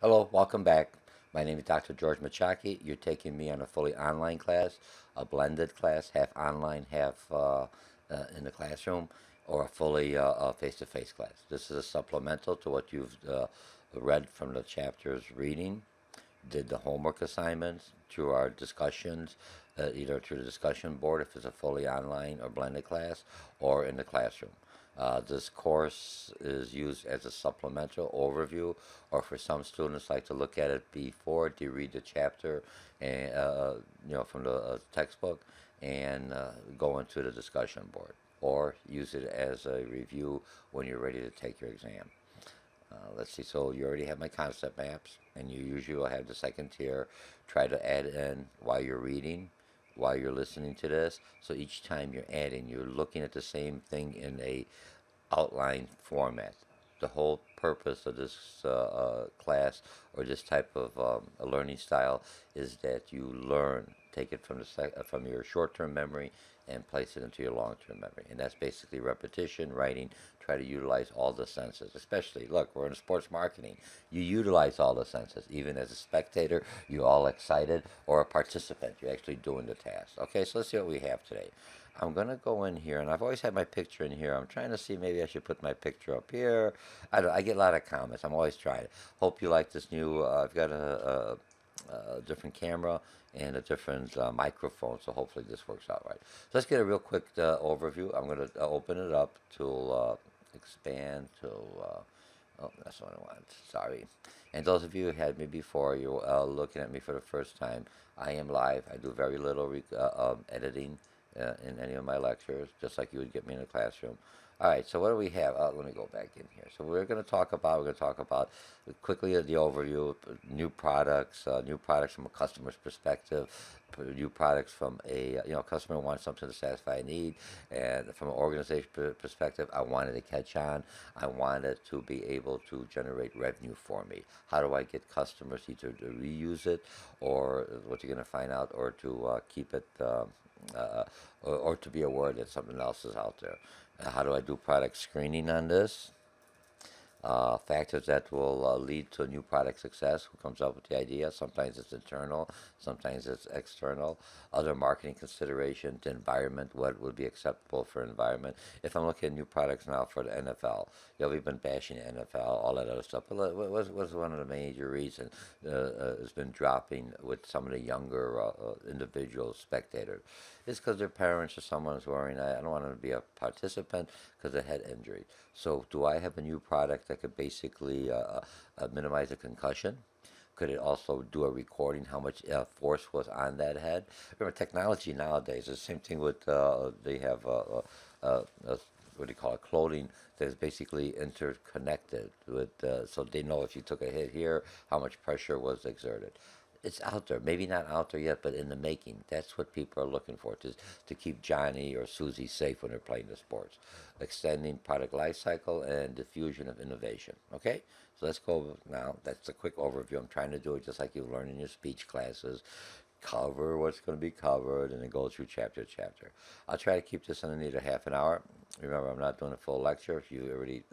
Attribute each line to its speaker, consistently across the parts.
Speaker 1: Hello, welcome back. My name is Dr. George Mochocki. You're taking me on a fully online class, a blended class, half online, half in the classroom, or a fully face-to-face class. This is a supplemental to what you've read from the chapters reading, did the homework assignments, through our discussions, either through the discussion board if it's a fully online or blended class, or in the classroom. This course is used as a supplemental overview, or for some students like to look at it before they read the chapter, and from the textbook, and go into the discussion board, or use it as a review when you're ready to take your exam. Let's see, so you already have my concept maps, and you usually will have the second tier. Try to add in while you're reading, while you're listening to this. So each time you're adding, you're looking at the same thing in a outline format. The whole purpose of this class or this type of a learning style is that you learn, take it from from your short-term memory and place it into your long-term memory. And that's basically repetition, writing, try to utilize all the senses. Especially, look, we're in sports marketing. You utilize all the senses. Even as a spectator, you're all excited, or a participant, you're actually doing the task. Okay, so let's see what we have today. I'm going to go in here, and I've always had my picture in here. I'm trying to see, maybe I should put my picture up here. I get a lot of comments. I'm always trying. Hope you like this new, I've got a different camera and a different microphone, so hopefully this works out right. So let's get a real quick overview. I'm going to open it up to expand to, oh, that's what I want. Sorry. And those of you who had me before, you're looking at me for the first time. I am live. I do very little editing in any of my lectures, just like you would get me in a classroom. All right, so what do we have? Let me go back in here. So we're going to talk about quickly the overview, new products from a customer's perspective, new products from a customer wants something to satisfy a need, and from an organization perspective, I wanted to catch on. I wanted to be able to generate revenue for me. How do I get customers either to reuse it, or what you're going to find out, or to keep it. Uh, or to be aware that something else is out there. How do I do product screening on this? Factors that will lead to new product success. Who comes up with the idea? Sometimes it's internal, sometimes it's external. Other marketing considerations, the environment, what would be acceptable for environment. If I'm looking at new products now for the NFL, we've been bashing the NFL, all that other stuff. But what's one of the major reasons it's been dropping with some of the younger individuals, spectators? It's because their parents or someone's worrying, I don't want them to be a participant because of head injury. So do I have a new product that could basically minimize a concussion? Could it also do a recording how much force was on that head? Remember, technology nowadays is the same thing with they have what do you call it, clothing that is basically interconnected with, so they know if you took a hit here, how much pressure was exerted. It's out there, maybe not out there yet, but in the making. That's what people are looking for, to keep Johnny or Susie safe when they're playing the sports. Extending product life cycle and diffusion of innovation. Okay, so let's go now. That's a quick overview. I'm trying to do it just like you learn in your speech classes. Cover what's going to be covered, and then go through chapter to chapter. I'll try to keep this underneath a half an hour. Remember, I'm not doing a full lecture. If you already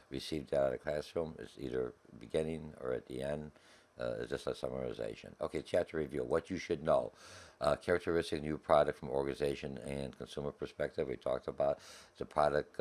Speaker 1: received that out of the classroom, it's either beginning or at the end. It's just a summarization. Okay, chapter review. What you should know. Characteristic new product from organization and consumer perspective. We talked about the product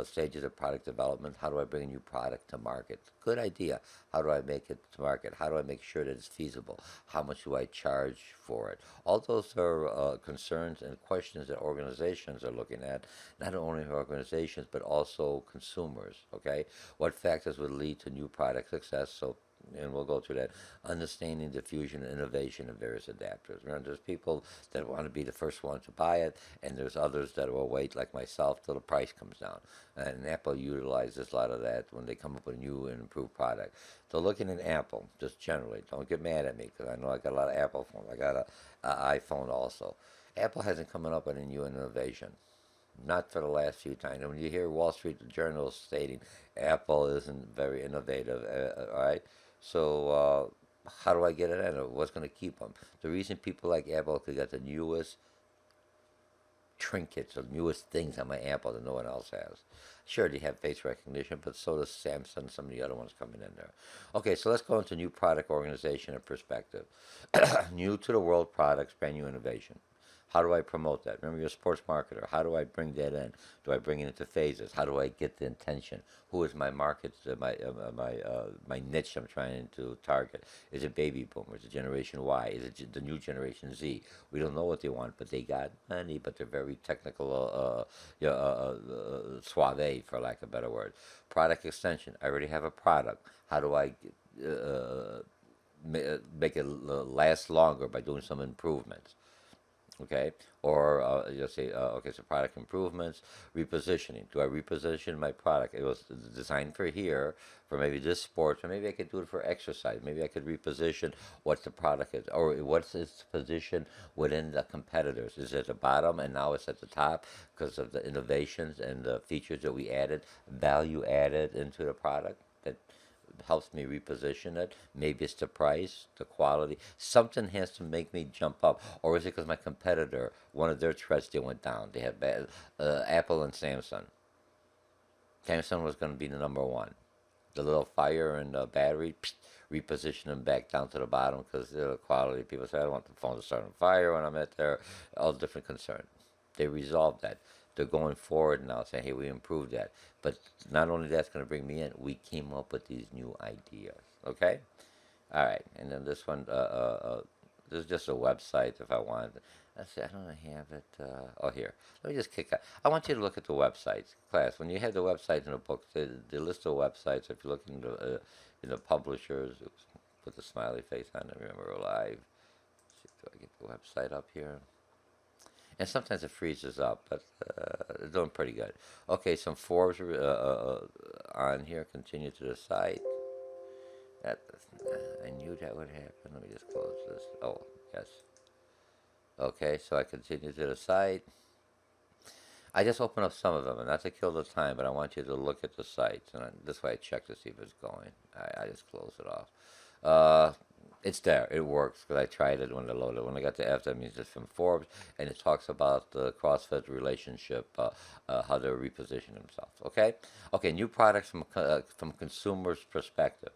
Speaker 1: stages of product development. How do I bring a new product to market? Good idea. How do I make it to market? How do I make sure that it's feasible? How much do I charge for it? All those are concerns and questions that organizations are looking at. Not only organizations, but also consumers. Okay, what factors would lead to new product success? So, and we'll go through that. Understanding diffusion and innovation of various adapters. Remember, there's people that want to be the first one to buy it, and there's others that will wait, like myself, till the price comes down. And Apple utilizes a lot of that when they come up with a new and improved product. So looking at Apple, just generally, don't get mad at me, because I know I got a lot of Apple phones. I got a iPhone also. Apple hasn't come up with a new innovation. Not for the last few times. And when you hear Wall Street Journal stating Apple isn't very innovative, all right? So how do I get it in? What's going to keep them? The reason people like Apple could get the newest trinkets or newest things on my Apple that no one else has. Sure, they have face recognition, but so does Samsung and some of the other ones coming in there. Okay, so let's go into new product organization and perspective. New to the world products, brand new innovation. How do I promote that? Remember, you're a sports marketer. How do I bring that in? Do I bring it into phases? How do I get the intention? Who is my market, my niche I'm trying to target? Is it baby boomers? Is it Generation Y? Is it the new Generation Z? We don't know what they want, but they got money, but they're very technical, suave, for lack of a better word. Product extension. I already have a product. How do I make it last longer by doing some improvements? Okay, or you'll say, okay, so product improvements, repositioning. Do I reposition my product? It was designed for here, for maybe this sport, or maybe I could do it for exercise. Maybe I could reposition what the product is, or what's its position within the competitors. Is it at the bottom and now it's at the top because of the innovations and the features that we added, value added into the product that helps me reposition it. Maybe it's the price, the quality. Something has to make me jump up. Or is it because my competitor, one of their threats, they went down? They had bad, Apple and Samsung. Samsung was going to be the number one. The little fire and the battery, reposition them back down to the bottom because the quality. People say, I don't want the phone to start on fire when I'm at there. All different concerns. They resolved that. They're going forward now saying, hey, we improved that. But not only that's going to bring me in, we came up with these new ideas. Okay? All right. And then this one, this is just a website if I want. I say, I don't have it. Oh, here. Let me just kick out. I want you to look at the websites. Class, when you have the websites in the book, the list of websites, if you look in the publishers, oops, put the smiley face on it, remember we're live. Let's see, do I get the website up here? And sometimes it freezes up, but it's doing pretty good. Okay, some Forbes on here. Continue to the site. That I knew that would happen. Let me just close this. Oh, yes. Okay, so I continue to the site. I just open up some of them, and not to kill the time, but I want you to look at the sites, and this way I check to see if it's going. I just close it off. It's there. It works because I tried it when I loaded. When I got to F, that means it's from Forbes, and it talks about the CrossFit relationship, how to reposition themselves. Okay, okay. New products from consumers' perspective.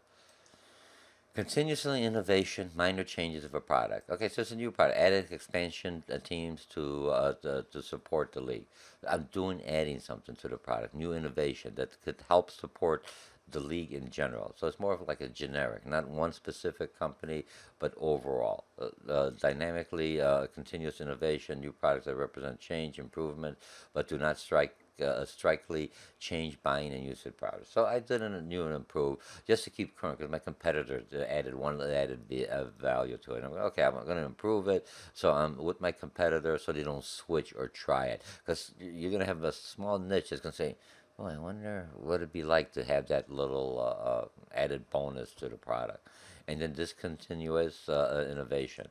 Speaker 1: Continuously innovation, minor changes of a product. Okay, so it's a new product. Added expansion teams to support the league. I'm adding something to the product. New innovation that could help support the league in general. So it's more of like a generic, not one specific company, but overall. Dynamically, continuous innovation, new products that represent change, improvement, but do not strikingly change buying and usage products. So I did a new and improved just to keep current because my competitor added one added value to it. I'm like, okay, I'm going to improve it so I'm with my competitor so they don't switch or try it because you're going to have a small niche that's going to say, oh, I wonder what it'd be like to have that little added bonus to the product. And then discontinuous innovation.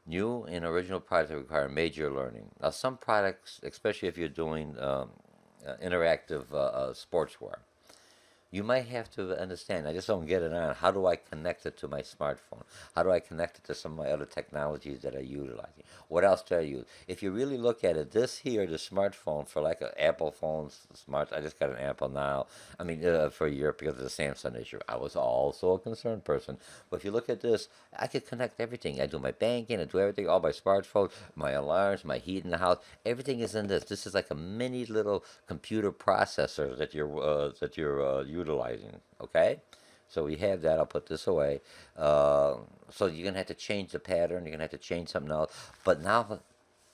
Speaker 1: New and original products that require major learning. Now, some products, especially if you're doing interactive sportswear, you might have to understand. I just don't get it on. How do I connect it to my smartphone? How do I connect it to some of my other technologies that I utilize? What else do I use? If you really look at it, this here, the smartphone for like an Apple phone, smart. I just got an Apple now. I mean, for Europe because of the Samsung issue. I was also a concerned person. But if you look at this, I could connect everything. I do my banking, I do everything, all my smartphone, my alarms, my heat in the house. Everything is in this. This is like a mini little computer processor that you're utilizing. Okay, so we have that. I'll put this away. So you're gonna have to change the pattern. You're gonna have to change something else. But now,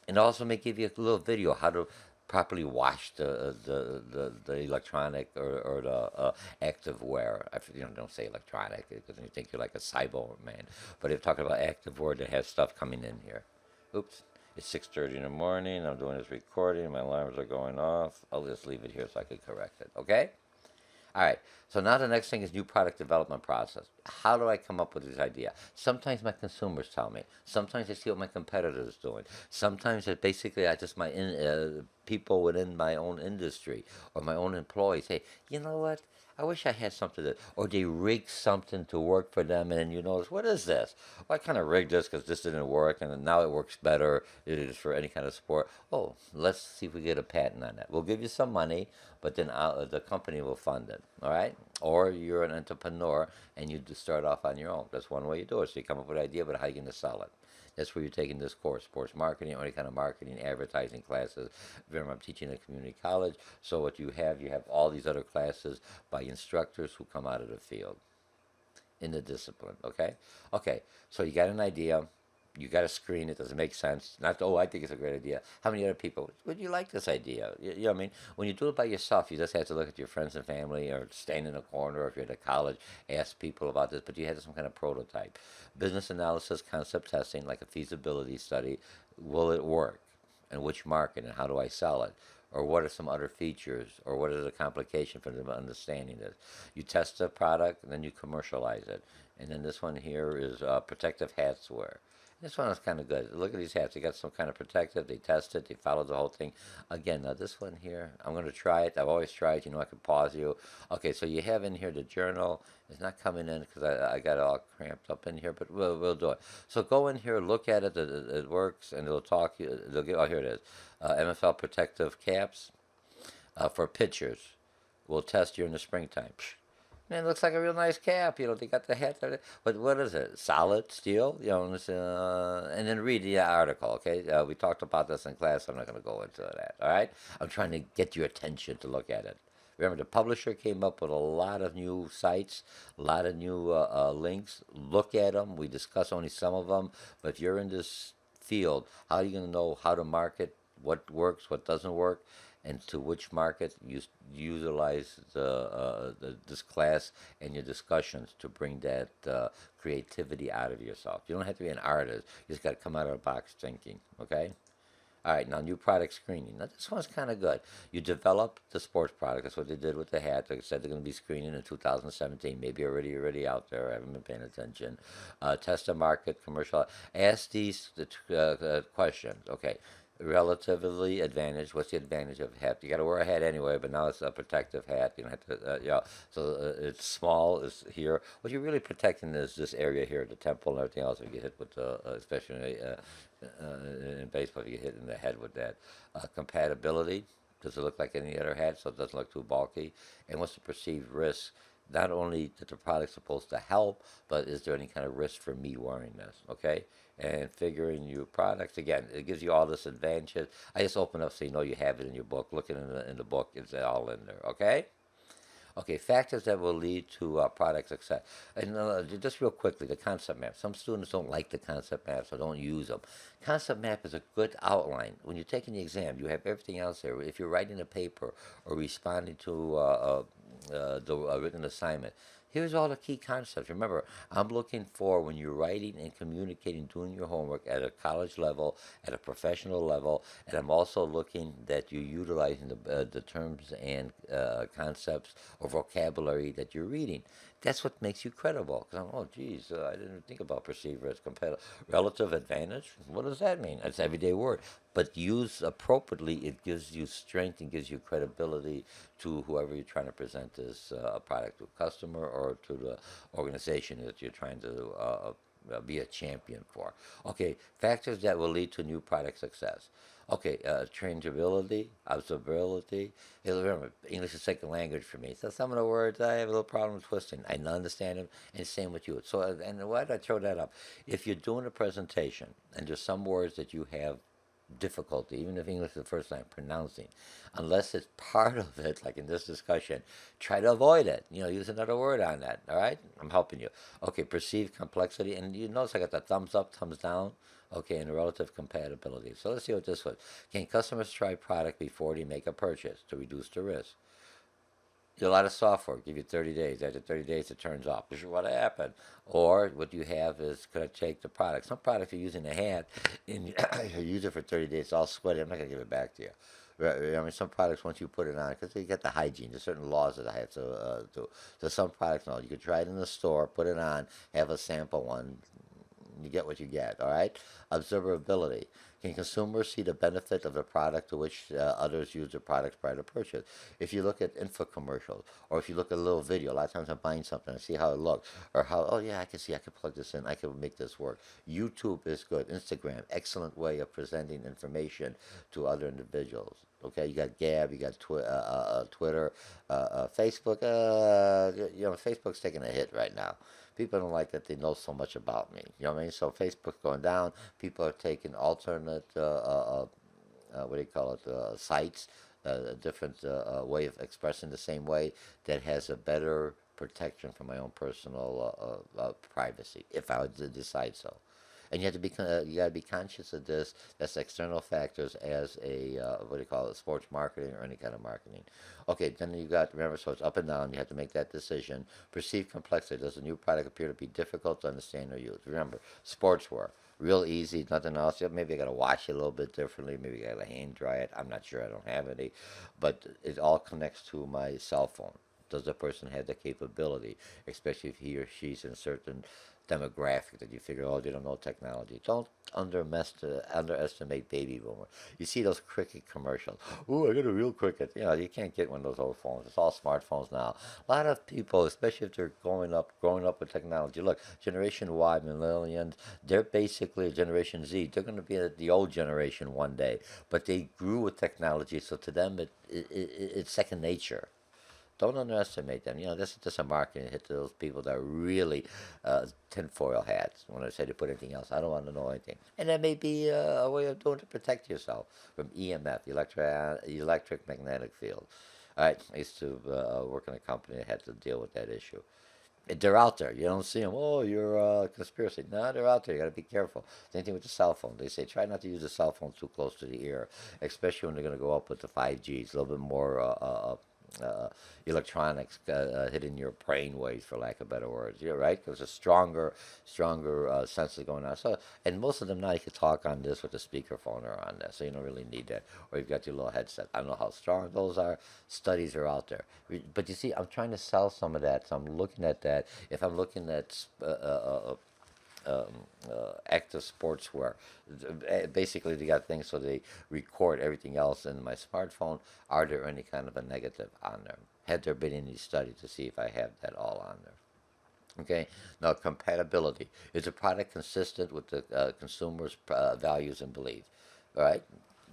Speaker 1: and also may give you a little video how to properly wash the electronic or the active wear. Don't say electronic because you think you're like a cyber man. But if talking about active wear that has stuff coming in here. Oops. It's 6:30 in the morning. I'm doing this recording. My alarms are going off. I'll just leave it here so I can correct it. Okay? All right. So now the next thing is new product development process. How do I come up with this idea? Sometimes my consumers tell me. Sometimes I see what my competitors doing. Sometimes it's basically I just people within my own industry or my own employees say, you know what? I wish I had something that, or they rig something to work for them, and then you notice, what is this? Well, I kind of rigged this because this didn't work, and then now it works better. It is for any kind of sport. Oh, let's see if we get a patent on that. We'll give you some money, but then the company will fund it. All right? Or you're an entrepreneur and you just start off on your own. That's one way you do it. So you come up with an idea, but how are you going to sell it? That's where you're taking this course, sports marketing, or any kind of marketing, advertising classes. Remember, I'm teaching at a community college, so what you have all these other classes by instructors who come out of the field in the discipline. Okay, okay. So you got an idea. You got to screen it. Does it make sense? Not, oh, I think it's a great idea. How many other people would you like this idea? You know what I mean? When you do it by yourself, you just have to look at your friends and family, or stand in a corner, or if you're at a college, ask people about this. But you had some kind of prototype. Business analysis, concept testing, like a feasibility study. Will it work? And which market? And how do I sell it? Or what are some other features? Or what is the complication for them understanding this? You test the product, and then you commercialize it. And then this one here is protective hats wear. This one is kind of good. Look at these hats. They got some kind of protective. They test it. They follow the whole thing. Again, now this one here, I'm going to try it. I've always tried. You know, I can pause you. Okay, so you have in here the journal. It's not coming in because I got it all cramped up in here, but we'll do it. So go in here, look at it. It works, and it'll talk. They'll get, oh, here it is. MFL protective caps for pitchers. We'll test you in the springtime. Man, it looks like a real nice cap. You know, they got the hat there. But what is it? Solid steel? You know, and then read the article, okay? We talked about this in class. So I'm not going to go into that, all right? I'm trying to get your attention to look at it. Remember, the publisher came up with a lot of new sites, a lot of new links. Look at them. We discuss only some of them. But if you're in this field, how are you going to know how to market, what works, what doesn't work, and to which market you utilize this class and your discussions to bring that creativity out of yourself. You don't have to be an artist. You just got to come out of the box thinking, okay? All right, now new product screening. Now this one's kind of good. You develop the sports product. That's what they did with the hat. Like I said, they're going to be screening in 2017. Maybe already out there. I haven't been paying attention. Test the market, commercial. Ask these questions. Okay, relatively advantage. What's the advantage of a hat? You got to wear a hat anyway, but now it's a protective hat. You don't have to, yeah. So it's small. It's here. What you're really protecting is this area here, the temple and everything else. If you get hit with, especially in baseball, if you get hit in the head with that. Compatibility. Does it look like any other hat, so it doesn't look too bulky? And what's the perceived risk? Not only that the product's supposed to help, but is there any kind of risk for me wearing this? Okay, and figuring your products again, it gives you all this advantage. I just open up so you know you have it in your book. Looking in the book, it's all in there. Okay. Okay, factors that will lead to product success. And just real quickly, the concept map. Some students don't like the concept maps or don't use them. Concept map is a good outline. When you're taking the exam, you have everything else there. If you're writing a paper or responding to a written assignment, here's all the key concepts. Remember, I'm looking for when you're writing and communicating, doing your homework at a college level, at a professional level, and I'm also looking that you're utilizing the terms and concepts or vocabulary that you're reading. That's what makes you credible. Because I'm, oh, geez, I didn't think about perceived risk, competitive, relative advantage. What does that mean? It's an everyday word. But used appropriately, it gives you strength and gives you credibility to whoever you're trying to present this product to, a customer or to the organization that you're trying to be a champion for. Okay, factors that will lead to new product success. Okay, changeability, observability. Remember, English is second language for me. So some of the words I have a little problem twisting. I understand them, and same with you. So, and why did I throw that up? If you're doing a presentation and there's some words that you have difficulty, even if English is the first time pronouncing, unless it's part of it, like in this discussion, try to avoid it. You know, use another word on that. All right, I'm helping you. Okay, perceived complexity, and you notice I got the thumbs up, thumbs down. Okay, and relative compatibility. So let's see what this was. Can customers try product before they make a purchase to reduce the risk? A lot of software give you 30 days. After 30 days, it turns off. This is what happened. Or what you have is, could I take the product? Some products you're using a hat, and you use it for 30 days, it's all sweaty. I'm not going to give it back to you. Right, I mean, some products, once you put it on, because you get the hygiene, there's certain laws that I have to. So some products, no, you could try it in the store, put it on, have a sample one, You get what you get, all right? Observability. Can consumers see the benefit of the product to which others use the product prior to purchase? If you look at info commercials, or if you look at a little video, a lot of times I'm buying something, I see how it looks, or how, oh yeah, I can see, I can plug this in, I can make this work. YouTube is good. Instagram, excellent way of presenting information to other individuals. Okay, you got Gab, you got Twitter, Facebook. Facebook's taking a hit right now. People don't like that they know so much about me. You know what I mean? So Facebook's going down. People are taking alternate, what do you call it, sites, a different way of expressing the same way that has a better protection for my own personal privacy, if I would decide so. And you have to be you got to be conscious of this. That's external factors as a what do you call it, sports marketing or any kind of marketing. Okay, then you got, remember, so it's up and down. You have to make that decision. Perceived complexity. Does the new product appear to be difficult to understand or use? Remember, sportswear, real easy, nothing else. Yeah, maybe I got to wash it a little bit differently. Maybe I got to hand dry it. I'm not sure. I don't have any, but it all connects to my cell phone. Does the person have the capability, especially if he or she's in a certain demographic that you figure, oh, they don't know technology. Don't underestimate baby boomer. You see those cricket commercials. Ooh, I got a real cricket. You know, you can't get one of those old phones. It's all smartphones now. A lot of people, especially if they're growing up with technology. Look, Generation Y, millennials, they're basically Generation Z. They're going to be the old generation one day, but they grew with technology, so to them it's second nature. Don't underestimate them. You know, this is just a marketing hit to those people that are really tinfoil hats. When I say to put anything else, I don't want to know anything. And that may be a way of doing to protect yourself from EMF, electric magnetic field. All right, I used to work in a company that had to deal with that issue. They're out there. You don't see them. Oh, you're a conspiracy. No, they're out there. You got to be careful. Same thing with the cell phone. They say try not to use the cell phone too close to the ear, especially when they're going to go up with the 5G. It's a little bit more electronics hitting your brain waves, for lack of better words. You're right. There's a stronger sensor going on. So, and most of them now you can talk on this with a speakerphone or on that, so you don't really need that. Or you've got your little headset. I don't know how strong those are. Studies are out there, but you see, I'm trying to sell some of that, so I'm looking at that. If I'm looking at um, active sportswear. Basically, they got things so they record everything else in my smartphone. Are there any kind of a negative on there? Had there been any study to see if I have that all on there? Okay. Now, compatibility. Is the product consistent with the consumer's values and beliefs? All right.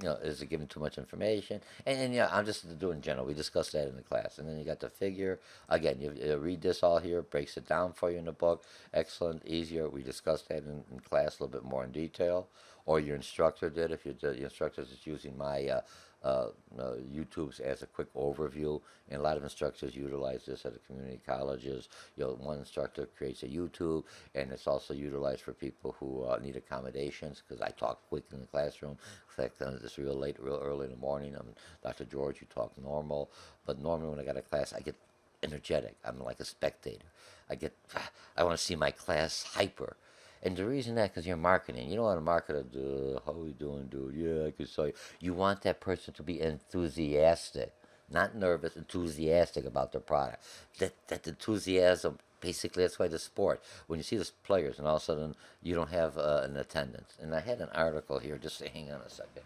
Speaker 1: You know, is it giving too much information? And yeah, I'm just doing general. We discussed that in the class. And then you got the figure. Again, you read this all here, breaks it down for you in the book. Excellent, easier. We discussed that in class a little bit more in detail. Or your instructor did, if your instructor is using my YouTube's as a quick overview. And a lot of instructors utilize this at the community colleges. You know, one instructor creates a YouTube, and it's also utilized for people who need accommodations, because I talk quick in the classroom. In fact, it's real late, real early in the morning. I'm Dr. George, you talk normal. But normally when I got a class, I get energetic. I'm like a spectator. I want to see my class hyper. And the reason that, because you're marketing. You know what a marketer do? How we doing, dude? Yeah, I can tell you. You want that person to be enthusiastic, not nervous, enthusiastic about their product. That enthusiasm, basically, that's why the sport. When you see the players and all of a sudden you don't have an attendance. And I had an article here, just hang on a second.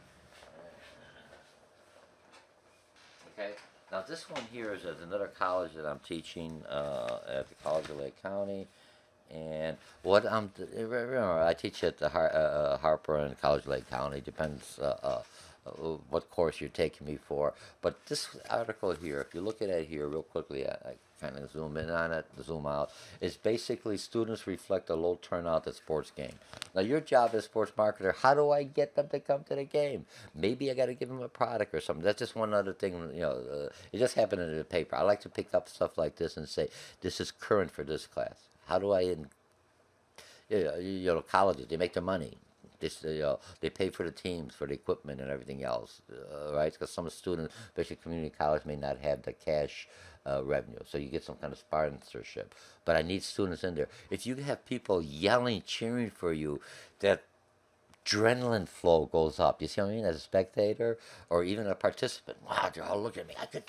Speaker 1: Okay. Now this one here is at another college that I'm teaching at the College of Lake County. And remember, I teach at the Harper and College Lake County. Depends what course you're taking me for. But this article here, if you look at it here real quickly, I kind of zoom in on it, zoom out. It's basically students reflect a low turnout at sports game. Now, your job as sports marketer, how do I get them to come to the game? Maybe I got to give them a product or something. That's just one other thing. You know, it just happened in the paper. I like to pick up stuff like this and say, this is current for this class. How do I, colleges, they make their money. They pay for the teams, for the equipment and everything else, right? Because some students, especially community college, may not have the cash revenue. So you get some kind of sponsorship. But I need students in there. If you have people yelling, cheering for you, that adrenaline flow goes up. You see what I mean? As a spectator or even a participant, wow, they're all looking at me. I could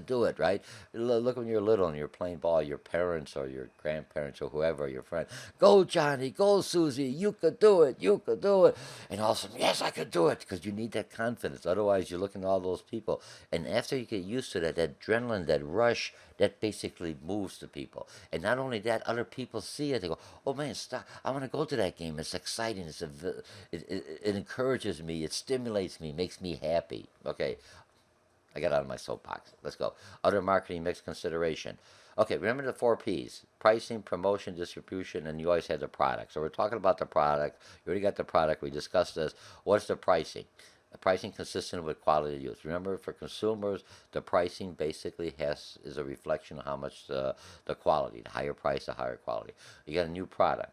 Speaker 1: do it, right? Look when you're little and you're playing ball, your parents or your grandparents or whoever, your friend, go Johnny, go Susie, you could do it, you could do it. And all of a sudden, yes, I could do it, because you need that confidence. Otherwise, you're looking at all those people. And after you get used to that, that adrenaline, that rush, that basically moves the people. And not only that, other people see it. They go, oh man, stop. I want to go to that game. It's exciting. It encourages me. It stimulates me, makes me happy. Okay, I got out of my soapbox. Let's go. Other marketing mix consideration. Okay, remember the four P's: pricing, promotion, distribution, and you always have the product. So we're talking about the product. You already got the product. We discussed this. What's the pricing? The pricing consistent with quality of use. Remember, for consumers, the pricing basically is a reflection of how much the quality. The higher price, the higher quality. You got a new product.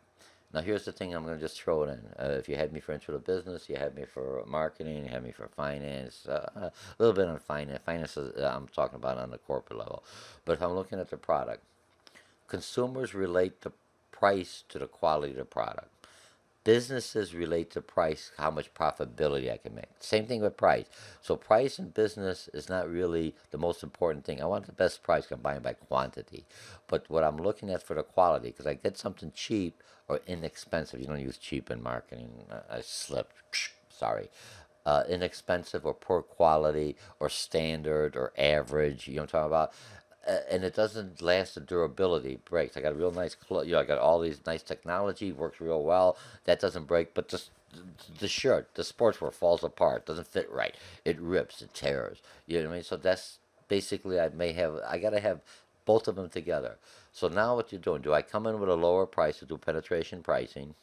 Speaker 1: Now here's the thing, I'm going to just throw it in. If you had me for intro to business, you had me for marketing, you had me for finance, a little bit on finance. Finance is, I'm talking about on the corporate level. But if I'm looking at the product, consumers relate the price to the quality of the product. Businesses relate to price, how much profitability I can make. Same thing with price. So price in business is not really the most important thing. I want the best price combined by quantity. But what I'm looking at for the quality, because I get something cheap or inexpensive. You don't use cheap in marketing. I slipped. Sorry. Inexpensive or poor quality or standard or average. You know what I'm talking about? And it doesn't last the durability breaks. I got a real nice, I got all these nice technology, works real well. That doesn't break, but the shirt, the sportswear falls apart, doesn't fit right. It rips, it tears. You know what I mean? So that's basically I gotta have both of them together. So now what you're doing? Do I come in with a lower price to do penetration pricing?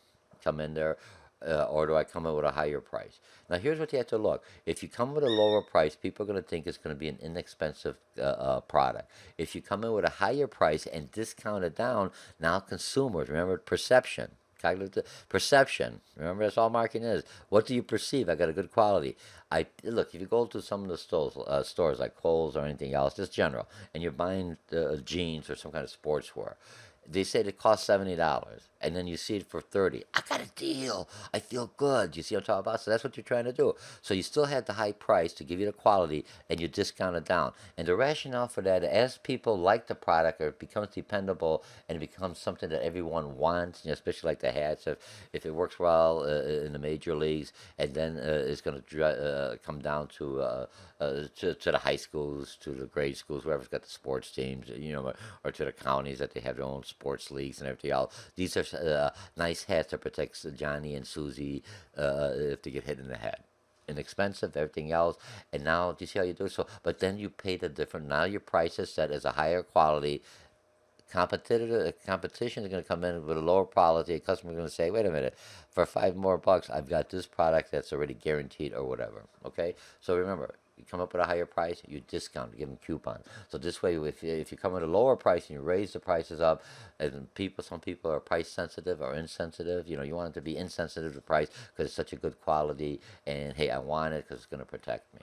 Speaker 1: Come in there, or do I come in with a higher price? Now, here's what you have to look. If you come with a lower price, people are going to think it's going to be an inexpensive product. If you come in with a higher price and discount it down, now consumers, remember perception, cognitive perception. Remember, that's all marketing is. What do you perceive? I got a good quality. I look. If you go to some of the stores like Kohl's or anything else, just general, and you're buying jeans or some kind of sportswear, they said it costs $70, and then you see it for 30. I got a deal. I feel good. You see what I'm talking about? So that's what you're trying to do. So you still have the high price to give you the quality, and you discount it down. And the rationale for that, as people like the product, or it becomes dependable, and it becomes something that everyone wants, especially like the hats. If it works well in the major leagues, and then it's going to come down to the high schools, to the grade schools, whoever's got the sports teams, or to the counties that they have their own sports leagues and everything else. These are nice hats that protects Johnny and Susie if they get hit in the head. Inexpensive, everything else, and now do you see how you do it? So, but then you pay the different. Now your price is set as a higher quality. Competition is going to come in with a lower quality. A customer is going to say, wait a minute, for $5 more, I've got this product that's already guaranteed or whatever. Okay, so remember, you come up with a higher price, you discount, you give them coupons. So this way, if you come at a lower price and you raise the prices up, and some people are price sensitive or insensitive. You want it to be insensitive to price because it's such a good quality, and hey, I want it because it's going to protect me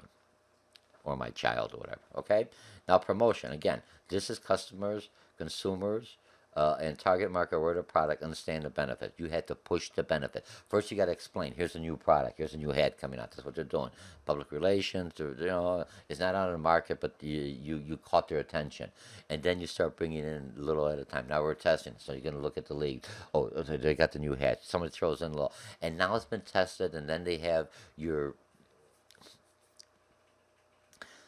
Speaker 1: or my child or whatever. Okay, now promotion, again, this is customers, consumers, and target market aware of the product understand the benefit. You had to push the benefit. First, you got to explain. Here's a new product. Here's a new ad coming out. That's what they're doing. Public relations. It's not out on the market, but you caught their attention, and then you start bringing in a little at a time. Now we're testing, so you're going to look at the league. Oh, they got the new hat. Somebody throws in a little, and now it's been tested, and then they have your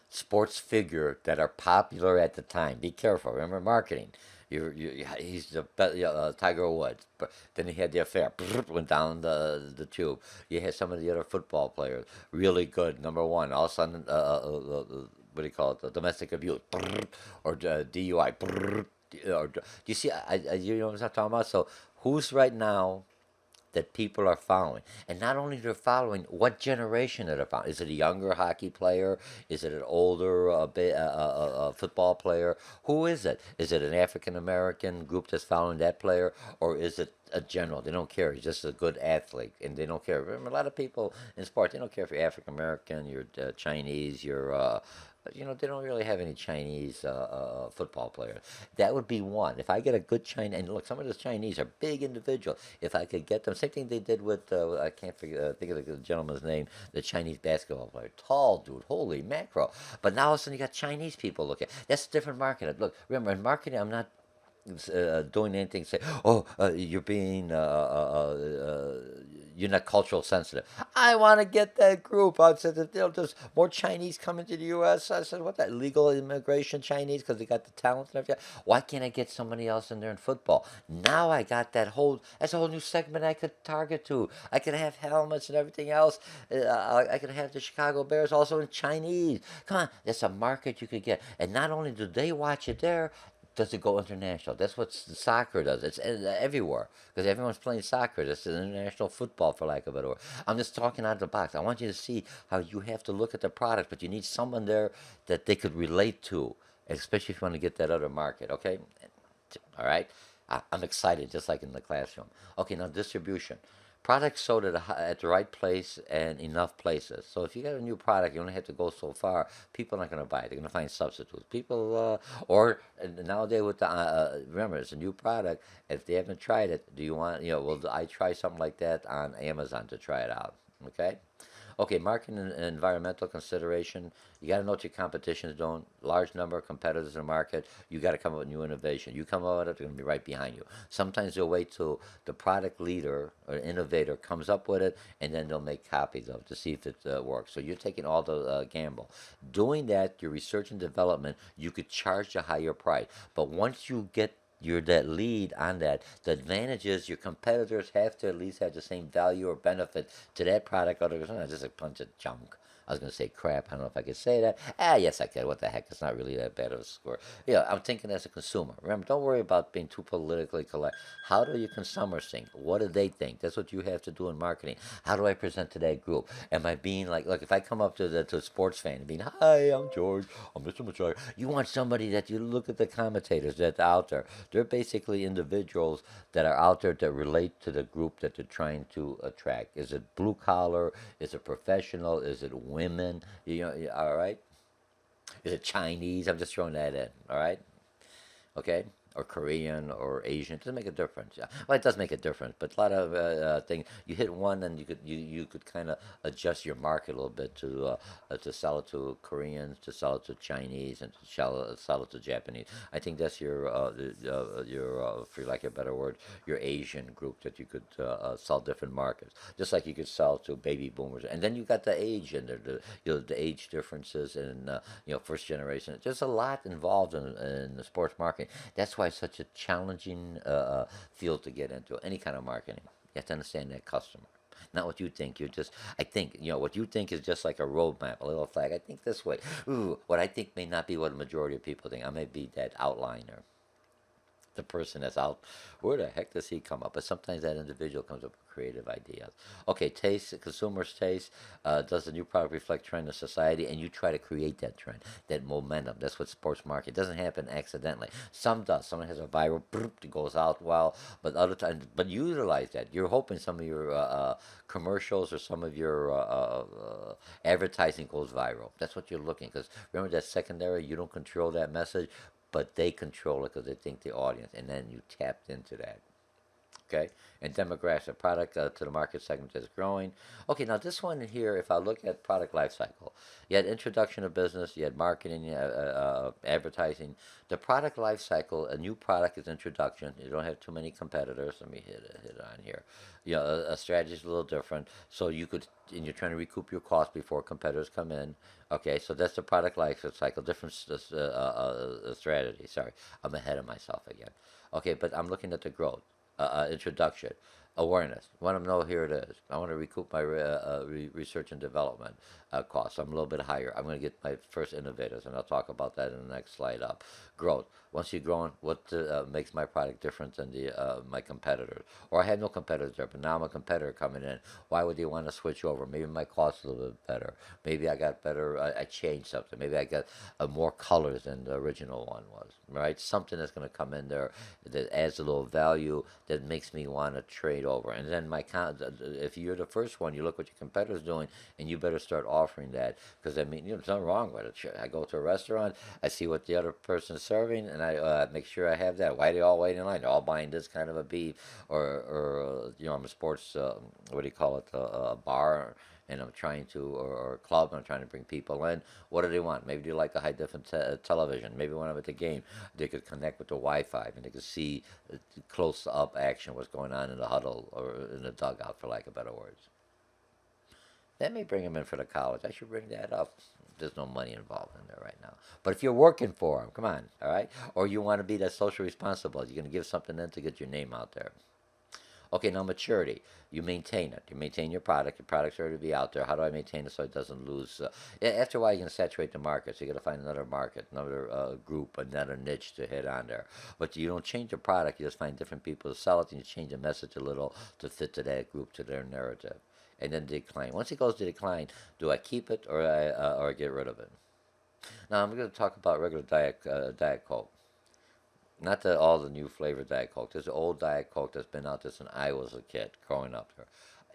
Speaker 1: sports figure that are popular at the time. Be careful. Remember marketing. He's the Tiger Woods. But then he had the affair. Went down the tube. You had some of the other football players. Really good. Number one. All of a sudden, what do you call it? The domestic abuse. Or DUI. Or, do you see? You know what I'm talking about? So who's right now that people are following? And not only they're following, what generation are they following? Is it a younger hockey player? Is it an older football player? Who is it? Is it an African American group that's following that player? Or is it a general. They don't care. He's just a good athlete, and they don't care. Remember, a lot of people in sports, they don't care if you're African American, you're Chinese, you're they don't really have any Chinese football players. That would be one. If I get a good Chinese, and look, some of those Chinese are big individuals. If I could get them, same thing they did with I can't think of the gentleman's name, the Chinese basketball player, tall dude, holy macro. But now all of a sudden you got Chinese people looking. That's a different market. Look, remember in marketing, I'm not doing anything say, oh, you're not cultural sensitive. I want to get that group. I said that there's more Chinese coming to the U.S. I said, what, that illegal immigration Chinese because they got the talent and everything. Why can't I get somebody else in there in football? Now I got that's a whole new segment I could target to. I could have helmets and everything else. I could have the Chicago Bears also in Chinese. Come on, that's a market you could get. And not only do they watch it there, does it go international? That's what soccer does. It's everywhere because everyone's playing soccer. That's international football, for lack of a better word. I'm just talking out of the box. I want you to see how you have to look at the product, but you need someone there that they could relate to, especially if you want to get that other market. Okay, all right. I'm excited, just like in the classroom. Okay, now distribution. Products sold at the right place and enough places. So if you got a new product, you only have to go so far. People are not going to buy it. They're going to find substitutes. Or nowadays with remember, it's a new product. If they haven't tried it, do you want, will I try something like that on Amazon to try it out? Okay? Okay, marketing and environmental consideration. You got to know what your competition is doing. Large number of competitors in the market. You got to come up with new innovation. You come up with it, they're going to be right behind you. Sometimes they'll wait till the product leader or innovator comes up with it, and then they'll make copies of it to see if it works. So you're taking all the gamble. Doing that, your research and development, you could charge a higher price. But once you get you're that lead on that. The advantage is your competitors have to at least have the same value or benefit to that product. Otherwise, it's just a bunch of junk. I was going to say crap. I don't know if I could say that. Yes, I could. What the heck? It's not really that bad of a score. Yeah, I'm thinking as a consumer. Remember, don't worry about being too politically correct. How do your consumers think? What do they think? That's what you have to do in marketing. How do I present to that group? Am I being like, look, if I come up to a sports fan and being, hi, I'm George, I'm Mr. Mochocki. You want somebody that you look at the commentators that's out there. They're basically individuals that are out there that relate to the group that they're trying to attract. Is it blue collar? Is it professional? Is it women? All right. Is it Chinese? I'm just throwing that in. All right. Okay, or Korean or Asian. It doesn't make a difference. Yeah. Well, it does make a difference, but a lot of things you hit one, and you could kind of adjust your market a little bit to sell it to Koreans, to sell it to Chinese, and to sell it to Japanese. I think that's for lack of a better word, your Asian group that you could sell different markets, just like you could sell to baby boomers, and then you got the age in there, the age differences, and first generation. There's a lot involved in the sports marketing. That's why it's such a challenging field to get into. Any kind of marketing, you have to understand that customer. Not what you think. I think, what you think is just like a roadmap, a little flag. I think this way. Ooh, what I think may not be what the majority of people think. I may be that outliner, the person that's out. Where the heck does he come up? But sometimes that individual comes up with creative ideas. Okay, taste, consumer's taste. Does the new product reflect trend in society? And you try to create that trend, that momentum. That's what sports market. It doesn't happen accidentally. Some does. Someone has a viral, it goes out well, but other times, but you utilize that. You're hoping some of your commercials or some of your advertising goes viral. That's what you're looking. Because remember that secondary, you don't control that message, but they control it because they think the audience, and then you tapped into that. Okay, and demographic product to the market segment is growing. Okay, now this one here, if I look at product life cycle, you had introduction of business, you had marketing, you had, advertising. The product life cycle, a new product is introduction. You don't have too many competitors. Let me hit it on here. A strategy is a little different. So and you're trying to recoup your cost before competitors come in. Okay, so that's the product life cycle, different strategy. Sorry, I'm ahead of myself again. Okay, but I'm looking at the growth. Introduction. Awareness. Want to know, here it is. I want to recoup my research and development costs. I'm a little bit higher. I'm going to get my first innovators, and I'll talk about that in the next slide up. Growth. Once you're growing, what makes my product different than the my competitors? Or I had no competitors there, but now I'm a competitor coming in. Why would they want to switch over? Maybe my cost is a little bit better. Maybe I got better. I changed something. Maybe I got more colors than the original one was. Right? Something that's going to come in there that adds a little value that makes me want to trade over. And then if you're the first one, you look what your competitor's doing, and you better start offering that, because I mean, there's nothing wrong with it. I go to a restaurant, I see what the other person's serving, and I make sure I have that. Why are they all waiting in line? They're all buying this kind of a beef, or I'm a sports, what do you call it, a bar, and I'm trying to, or a club, and I'm trying to bring people in. What do they want? Maybe they like a high definition television. Maybe when I'm at the game, they could connect with the Wi-Fi, and they could see close up action, what's going on in the huddle or in the dugout, for lack of better words. That may bring them in for the college. I should bring that up. There's no money involved in there right now. But if you're working for them, come on, all right? Or you want to be that social responsible, you're going to give something in to get your name out there. Okay, now maturity. You maintain it. You maintain your product. Your product's already to be out there. How do I maintain it so it doesn't lose? After a while, you're going to saturate the market. So you got to find another market, another group, another niche to hit on there. But you don't change the product. You just find different people to sell it, and you change the message a little to fit to that group, to their narrative. And then decline. Once it goes to decline, do I keep it, or get rid of it? Now I'm going to talk about regular Diet Coke. Not all the new flavored Diet Coke. There's an old Diet Coke that's been out there since I was a kid growing up there.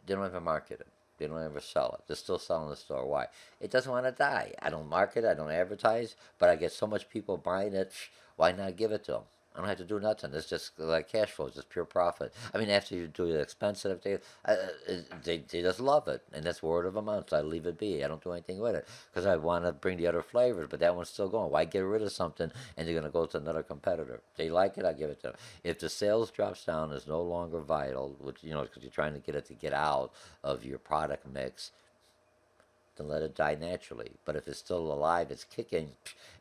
Speaker 1: They don't ever market it. They don't ever sell it. They're still selling in the store. Why? It doesn't want to die. I don't market it. I don't advertise. But I get so much people buying it. Why not give it to them? I don't have to do nothing. It's just like cash flow. It's just pure profit. I mean, after you do the expense and everything, they just love it. And that's word of mouth. So I leave it be. I don't do anything with it because I want to bring the other flavors, but that one's still going. Why get rid of something and they're going to go to another competitor? If they like it, I give it to them. If the sales drops down, is no longer vital, which, because you're trying to get it to get out of your product mix, then let it die naturally. But if it's still alive, it's kicking,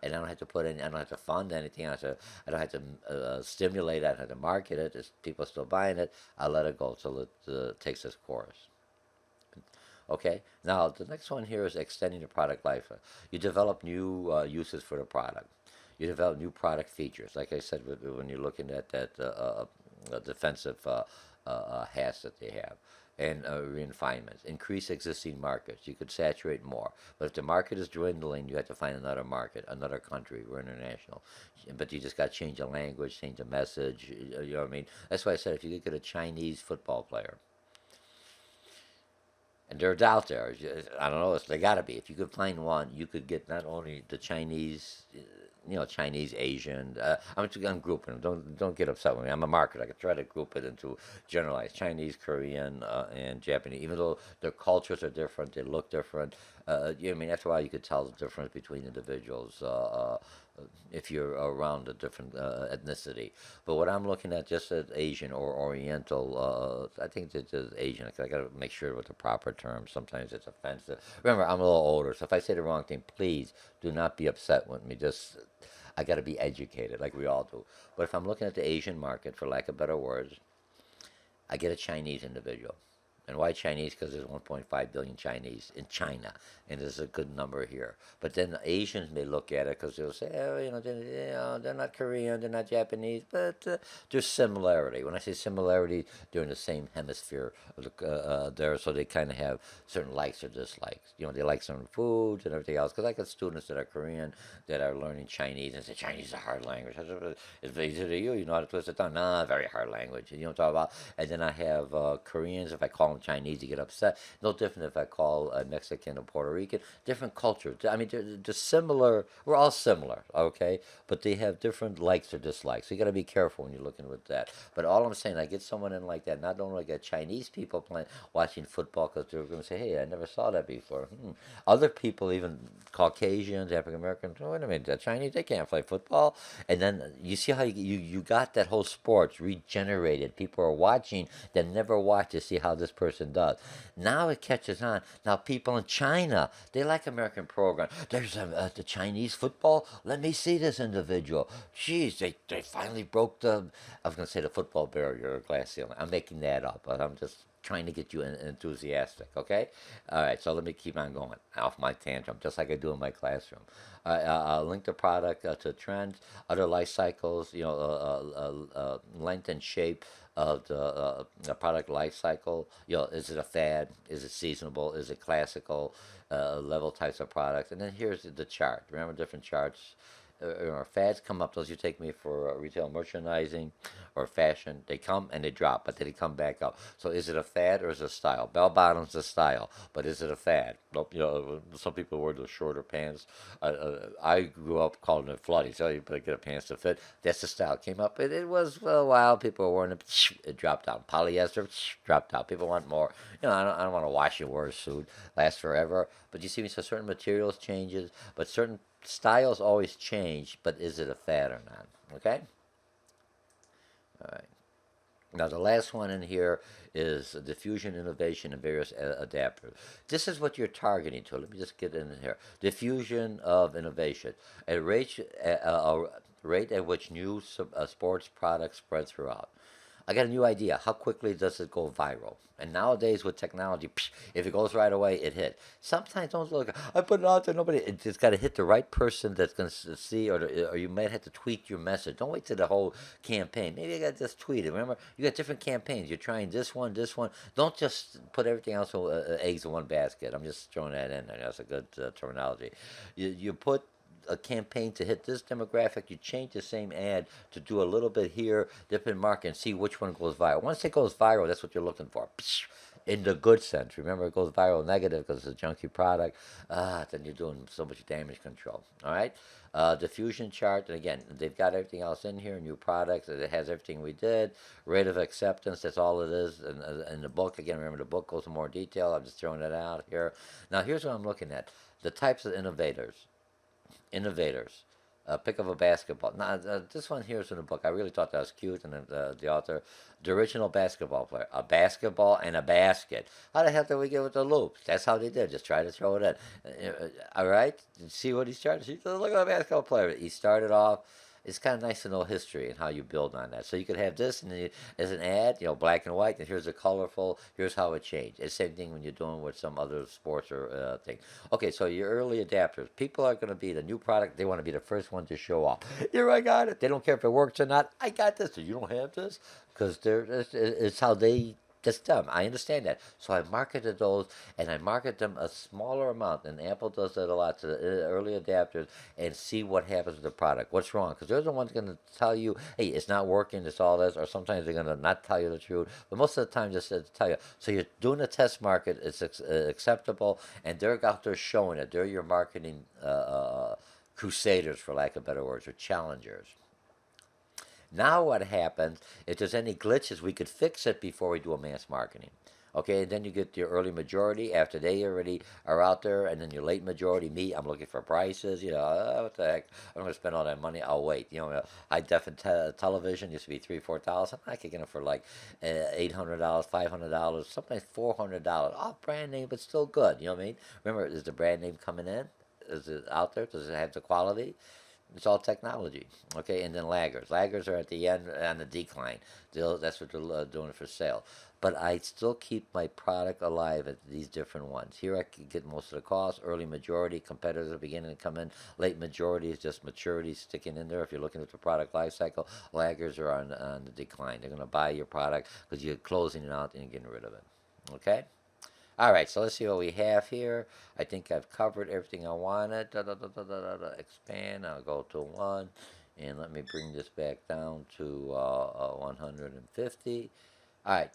Speaker 1: and I don't have to put in, I don't have to fund anything, I don't have to stimulate it, I don't have to market it, people are still buying it, I let it go till it takes its course. Okay, now the next one here is extending the product life. You develop new uses for the product. You develop new product features. Like I said, when you're looking at that defensive hats that they have, and refinements. Increase existing markets. You could saturate more. But if the market is dwindling, you have to find another market, another country. We're international. But you just got to change the language, change the message. You know what I mean? That's why I said if you could get a Chinese football player, and they're out there. I don't know. They got to be. If you could find one, you could get not only the Chinese, Chinese, Asian. I'm grouping them. Don't get upset with me. I'm a marketer. I could try to group it into generalized Chinese, Korean, and Japanese. Even though their cultures are different, they look different. I mean, after a while, you could tell the difference between individuals. If you're around a different ethnicity. But what I'm looking at, just as Asian or Oriental, I think it's just Asian. I got to make sure with the proper term. Sometimes it's offensive. Remember, I'm a little older, so if I say the wrong thing, please do not be upset with me. Just I got to be educated, like we all do. But if I'm looking at the Asian market, for lack of better words, I get a Chinese individual. And why Chinese? Because there's 1.5 billion Chinese in China, and there's a good number here. But then the Asians may look at it because they'll say, oh, they're not Korean, they're not Japanese, but there's similarity. When I say similarity, they're in the same hemisphere of there, so they kind of have certain likes or dislikes. They like certain foods and everything else. Because I got students that are Korean that are learning Chinese and say Chinese is a hard language. I said, it's easy to you. You know how to twist it down. Nah, very hard language. You know what I'm talking about? And then I have Koreans. If I call them Chinese, you get upset. No different if I call a Mexican or Puerto Rican. Different culture. I mean, they're similar. We're all similar, okay? But they have different likes or dislikes. So you got to be careful when you're looking with that. But all I'm saying, I get someone in like that. Not only get Chinese people watching football because they're going to say, "Hey, I never saw that before." Other people, even Caucasians, African Americans, oh, wait a minute, the Chinese, they can't play football. And then you see how you got that whole sport regenerated. People are watching that never watched to see how this person person does. Now it catches on. Now people in China, they like American program. There's the Chinese football. Let me see this individual. Jeez, they finally broke the, I was going to say the football barrier or glass ceiling. I'm making that up, but I'm just trying to get you enthusiastic, okay? All right, so let me keep on going off my tantrum, just like I do in my classroom. I'll link the product to trends, other life cycles, length and shape of the product life cycle. Is it a fad? Is it seasonable? Is it classical? Level types of products. And then here's the chart. Remember different charts? Fads come up, those you take me for retail merchandising or fashion, they come and they drop, but then they come back up. So is it a fad or is it a style? Bell bottoms a style, but is it a fad? Nope. Some people wear the shorter pants. I grew up calling it floody, so you better get a pants to fit. That's the style. Came up, it was for a while. People were wearing it dropped down. Polyester dropped out. People want more. I don't want to wash and wear a suit, last forever. But you see me, so certain materials changes, but certain styles always change, but is it a fad or not? Okay? All right. Now, the last one in here is diffusion, innovation, and various adapters. This is what you're targeting to. Let me just get in here. Diffusion of innovation. A rate at which new sports products spread throughout. I got a new idea. How quickly does it go viral? And nowadays with technology, if it goes right away, it hit. Sometimes don't look. I put it out there. Nobody. It's got to hit the right person that's going to see, or you might have to tweak your message. Don't wait till the whole campaign. Maybe you got to just tweet it. Remember, you got different campaigns. You're trying this one, this one. Don't just put everything else eggs in one basket. I'm just throwing that in there. That's a good terminology. You put a campaign to hit this demographic, you change the same ad to do a little bit here, different market, and see which one goes viral. Once it goes viral, that's what you're looking for. In the good sense. Remember, it goes viral negative because it's a junky product. Then you're doing so much damage control. All right? Diffusion chart, and again, they've got everything else in here, new products, it has everything we did, rate of acceptance, that's all it is. In the book, again, remember the book goes in more detail. I'm just throwing it out here. Now, here's what I'm looking at. The types of innovators. Pick up a basketball. Now, this one here is in the book. I really thought that was cute, and the author, the original basketball player, a basketball and a basket. How the hell did we get with the loops? That's how they did. Just try to throw it in. All right? See what he's trying to see? Look at the basketball player. He started off. It's kind of nice to know history and how you build on that. So you could have this, and then as an ad, black and white, and here's a colorful, here's how it changed. It's the same thing when you're doing with some other sports or thing. Okay, so your early adapters. People are going to be the new product. They want to be the first one to show off. Here, I got it. They don't care if it works or not. I got this. So you don't have this? Because it's how they that's dumb. I understand that. So I marketed those, and I market them a smaller amount. And Apple does that a lot to the early adapters and see what happens with the product. What's wrong? Because they're the ones going to tell you, hey, it's not working, it's all this. Or sometimes they're going to not tell you the truth. But most of the time, just to tell you. So you're doing a test market, it's acceptable, and they're out there showing it. They're your marketing crusaders, for lack of better words, or challengers. Now what happens, if there's any glitches, we could fix it before we do a mass marketing. Okay, and then you get your early majority after they already are out there, and then your late majority, me, I'm looking for prices, what the heck, I'm going to spend all that money, I'll wait. High def television used to be $3,000-4,000, I could get it for like $800, $500, sometimes $400, all brand name, but still good, you know what I mean? Remember, is the brand name coming in? Is it out there? Does it have the quality? It's all technology, okay? And then laggers. Laggers are at the end on the decline. That's what they're doing for sale. But I still keep my product alive at these different ones. Here I can get most of the cost. Early majority, competitors are beginning to come in. Late majority is just maturity sticking in there. If you're looking at the product life cycle, laggers are on the decline. They're going to buy your product because you're closing it out and you're getting rid of it, okay? All right, so let's see what we have here. I think I've covered everything I wanted. Expand. I'll go to 1. And let me bring this back down to 150. All right.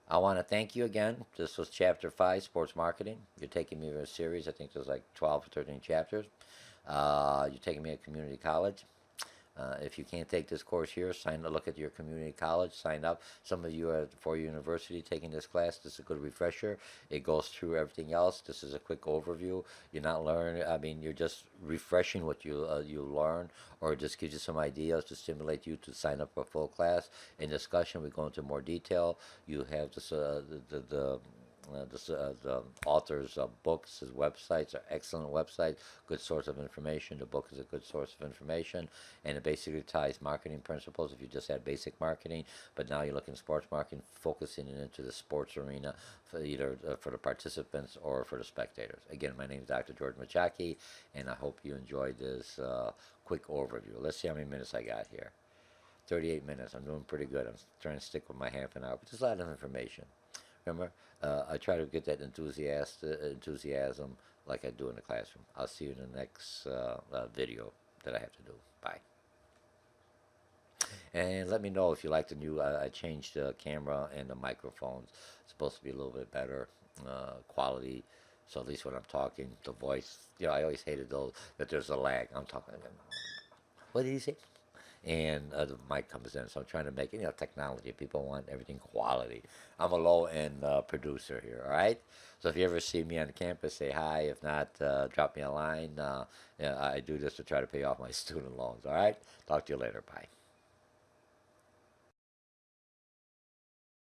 Speaker 1: I want to thank you again. This was Chapter 5, Sports Marketing. You're taking me through a series. I think there's like 12 or 13 chapters. You're taking me to community college. If you can't take this course here, look at your community college, sign up. Some of you are at Four-Year University taking this class. This is a good refresher. It goes through everything else. This is a quick overview. You're not learning, I mean, you're just refreshing what you learn, or it just gives you some ideas to stimulate you to sign up for a full class. In discussion, we go into more detail. You have this, the author's books, his websites are excellent websites, good source of information. The book is a good source of information, and it basically ties marketing principles. If you just had basic marketing, but now you're looking at sports marketing, focusing it into the sports arena for either for the participants or for the spectators. Again, my name is Dr. George Mochocki, and I hope you enjoyed this quick overview. Let's see how many minutes I got here. 38 minutes. I'm doing pretty good. I'm trying to stick with my half an hour, but there's a lot of information. Remember, I try to get that enthusiasm like I do in the classroom. I'll see you in the next video that I have to do. Bye. And let me know if you like the new, I changed the camera and the microphones. It's supposed to be a little bit better quality. So at least when I'm talking, the voice, I always hated those, that there's a lag. I'm talking, what did he say? And the mic comes in. So I'm trying to make it, technology. People want everything quality. I'm a low-end producer here, all right? So if you ever see me on campus, say hi. If not, drop me a line. I do this to try to pay off my student loans, all right? Talk to you later. Bye.